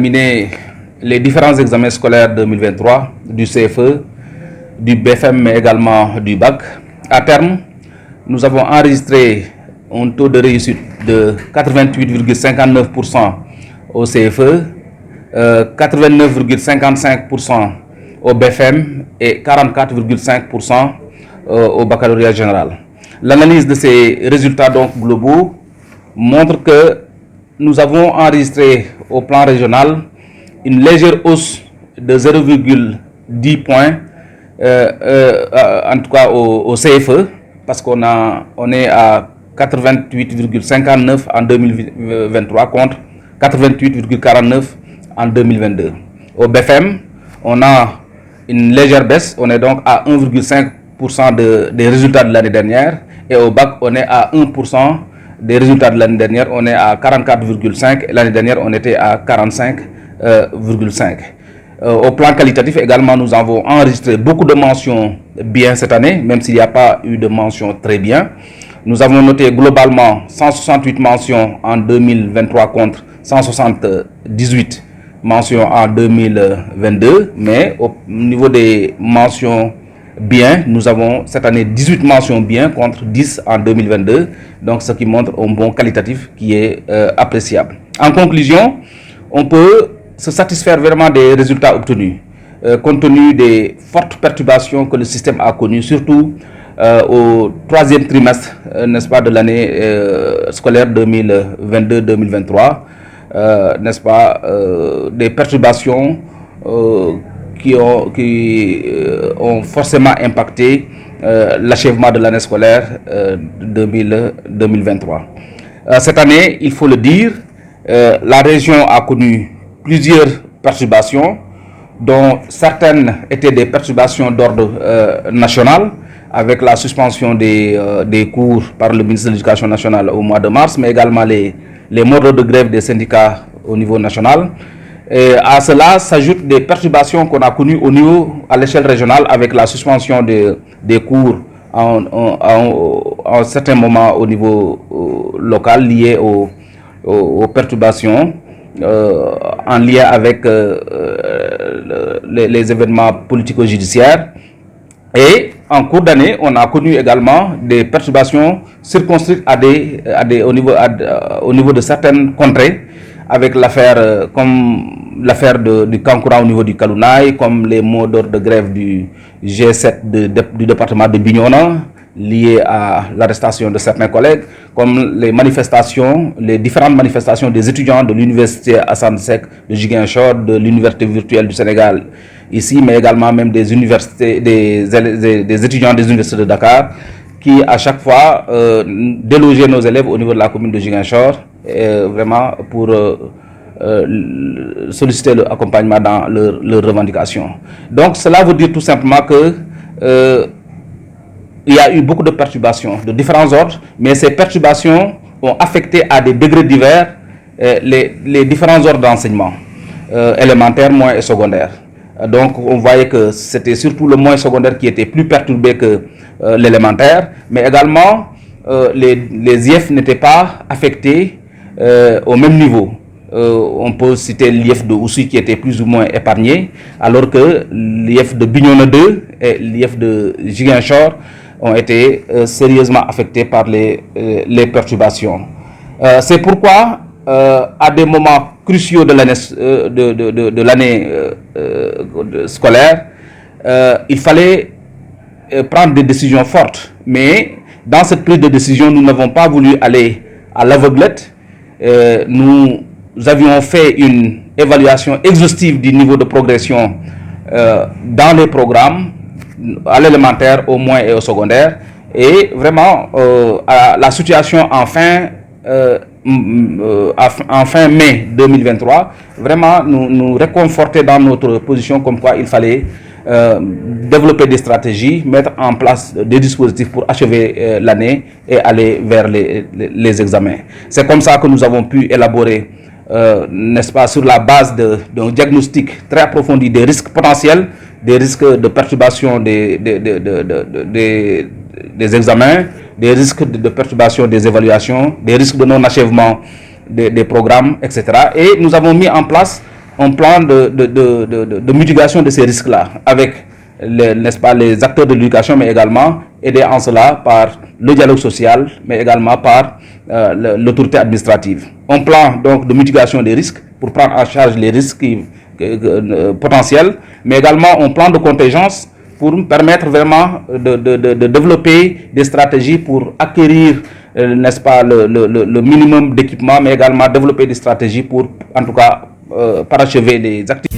terminé les différents examens scolaires 2023 du CFE, du BFM, mais également du bac. À terme, nous avons enregistré un taux de réussite de 88,59% au CFE, 89,55% au BFM et 44,5% au baccalauréat général. L'analyse de ces résultats donc globaux montre que nous avons enregistré au plan régional une légère hausse de 0,10 points, en tout cas au CFE, parce qu'on est à 88,59 en 2023 contre 88,49 en 2022. Au BFM, on a une légère baisse, on est donc à 1,5% des résultats de l'année dernière, et au bac, on est à 1% des résultats de l'année dernière, on est à 44,5, l'année dernière, on était à 45,5. Au plan qualitatif également, nous avons enregistré beaucoup de mentions bien cette année, même s'il n'y a pas eu de mentions très bien. Nous avons noté globalement 168 mentions en 2023 contre 178 mentions en 2022, mais au niveau des mentions bien, nous avons cette année 18 mentions bien contre 10 en 2022, donc ce qui montre un bon qualitatif qui est appréciable. En conclusion, on peut se satisfaire vraiment des résultats obtenus, compte tenu des fortes perturbations que le système a connues, surtout au troisième trimestre, n'est-ce pas, de l'année scolaire 2022-2023, n'est-ce pas, des perturbations qui ont forcément impacté l'achèvement de l'année scolaire 2023. Cette année, il faut le dire, la région a connu plusieurs perturbations, dont certaines étaient des perturbations d'ordre national, avec la suspension des cours par le ministre de l'Éducation nationale au mois de mars, mais également les mots de grève des syndicats au niveau national. Et à cela s'ajoutent des perturbations qu'on a connues à l'échelle régionale, avec la suspension des cours à un certain moment au niveau local, liées aux perturbations en lien avec les événements politico-judiciaires. Et en cours d'année, on a connu également des perturbations circonscrites au niveau de certaines contrées, avec l'affaire du Kankoura au niveau du Kalounaï, comme les mots d'ordre de grève du G7 du département de Bignona, liés à l'arrestation de certains collègues, comme les différentes manifestations des étudiants de l'université Assane Seck de Ziguinchor, de l'université virtuelle du Sénégal ici, mais également même des étudiants des universités de Dakar, qui à chaque fois délogeaient nos élèves au niveau de la commune de Ziguinchor, vraiment pour solliciter l'accompagnement dans leurs revendications. Donc cela veut dire tout simplement que il y a eu beaucoup de perturbations de différents ordres, mais ces perturbations ont affecté à des degrés divers les différents ordres d'enseignement, élémentaire, moyen et secondaire. Donc on voyait que c'était surtout le moyen secondaire qui était plus perturbé que l'élémentaire, mais également les IEF n'étaient pas affectés au même niveau. On peut citer l'IEF de Oussouye qui était plus ou moins épargné, alors que l'IEF de Bignona 2 et l'IEF de Ziguinchor ont été sérieusement affectés par les perturbations. C'est pourquoi, à des moments cruciaux de l'année scolaire, il fallait prendre des décisions fortes. Mais dans cette prise de décision, nous n'avons pas voulu aller à l'aveuglette. Nous avions fait une évaluation exhaustive du niveau de progression dans les programmes, à l'élémentaire, au moyen et au secondaire. Et vraiment, la situation en fin mai 2023, vraiment nous réconfortait dans notre position, comme quoi il fallait développer des stratégies, mettre en place des dispositifs pour achever l'année et aller vers les examens. C'est comme ça que nous avons pu élaborer, n'est-ce pas, sur la base d'un diagnostic très approfondi des risques potentiels, des risques de perturbation des examens, des risques de perturbation des évaluations, des risques de non-achèvement des programmes, etc. Et nous avons mis en place un plan de mitigation de ces risques-là avec n'est-ce pas, les acteurs de l'éducation, mais également aider en cela par le dialogue social, mais également par l'autorité administrative. Un plan donc de mitigation des risques pour prendre en charge les risques potentiels, mais également un plan de contingence pour permettre vraiment de développer des stratégies pour acquérir, n'est-ce pas, le minimum d'équipement, mais également développer des stratégies pour, en tout cas, parachever les activités.